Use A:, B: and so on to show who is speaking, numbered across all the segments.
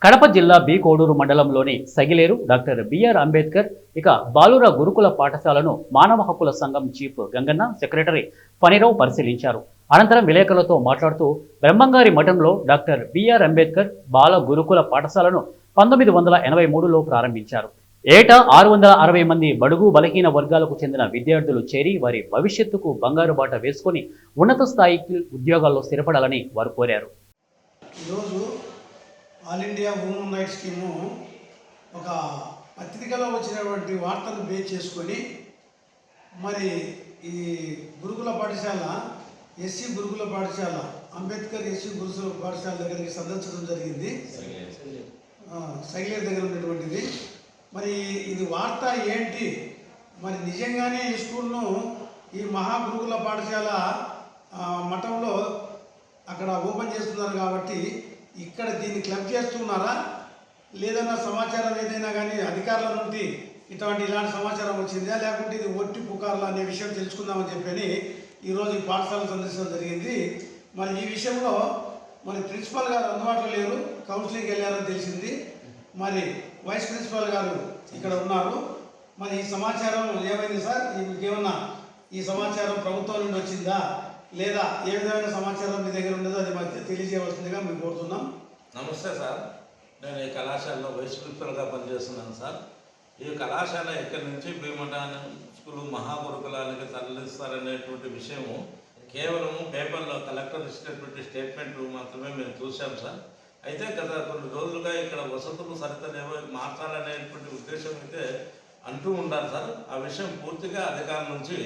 A: కడప జిల్లా బి కోడూరు మండలంలోని Sagileru doctor BR Ambedkar బాలుర గురుకుల పాఠశాలను మానవ హక్కుల సంఘం చీఫ్ గంగన్న సెక్రటరీ ఫణిరావు పరిశీలించారు. అనంతరం విలేకరులతో మాట్లాడుతూ బ్రహ్మంగారి మఠంలో డాక్టర్ బిఆర్ అంబేద్కర్ బాల గురుకుల పాఠశాలను 1983లో ప్రారంభించారు. ఏటా 660 మంది బడుగు బలహీన వర్గాలకు చెందిన విద్యార్థులు చేరి వారి భవిష్యత్తుకు బంగారు బాట వేసుకుని ఉన్నత స్థాయికి ఉద్యోగాల్లో స్థిరపడాలని వారు కోరారు.
B: All India human rights scheme ఒక పత్రికలో వచ్చినటువంటి వార్తను బేస్ చేసుకొని మరి ఈ గురుకుల పాఠశాల ఎస్సీ గురుకుల పాఠశాల అంబేద్కర్ ఎస్సీ గురుకుల పాఠశాల దగ్గరికి సందర్శించడం జరిగింది. సైలేర్ దగ్గర ఉన్నటువంటిది. మరి ఇది వార్త ఏంటి, మరి నిజంగానే ఈ స్కూల్ను ఈ మహా గురుకుల పాఠశాల మఠంలో అక్కడ ఓపెన్ చేస్తున్నారు కాబట్టి ఇక్కడ దీన్ని క్లబ్ చేస్తున్నారా లేదన్న సమాచారం ఏదైనా కానీ అధికారుల నుండి ఇలాంటి సమాచారం వచ్చిందా లేకుంటే ఇది ఒట్టి పుకార్లు అనే విషయం తెలుసుకుందామని చెప్పని ఈరోజు ఈ పాఠశాల సందర్శించడం జరిగింది. మరి ఈ విషయంలో మరి ప్రిన్సిపాల్ గారు అందుబాటులో లేరు, కౌన్సిలింగ్కి వెళ్ళారని తెలిసింది. మరి వైస్ ప్రిన్సిపాల్ గారు ఇక్కడ ఉన్నారు. మరి ఈ సమాచారం ఏమైంది సార్? ఏమన్నా ఈ సమాచారం ప్రభుత్వం నుండి వచ్చిందా లేదా ఏ విధమైన సమాచారం మీ దగ్గర ఉండదో అది మాకు తెలియజేయవలసిందిగా మేము కోరుతున్నాం.
C: నమస్తే సార్, నేను ఈ కళాశాలలో వైస్ ప్రిన్సిపల్గా పనిచేస్తున్నాను సార్. ఈ కళాశాల ఇక్కడి నుంచి భీమటాన్ స్కూల్ మహాగురుకులానికి తరలిస్తారనేటువంటి విషయము కేవలం పేపర్లో కలెక్టర్ ఇచ్చినటువంటి స్టేట్మెంట్లు మాత్రమే మేము చూసాం సార్. అయితే గత కొన్ని రోజులుగా ఇక్కడ వసతులు సరితలేవో మార్చాలనేటువంటి ఉద్దేశం అయితే అంటూ ఉండాలి సార్. ఆ విషయం పూర్తిగా అధికారుల నుంచి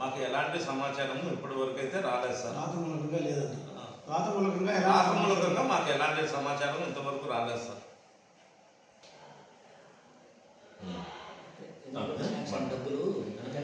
C: మాకు ఎలాంటి సమాచారం ఇప్పటి వరకు అయితే రాలేదు సార్.
B: రాతమూలకంగా లేదండి.
C: రాతమూలకంగా మాకు ఎలాంటి సమాచారం ఇంతవరకు రాలేదు సార్.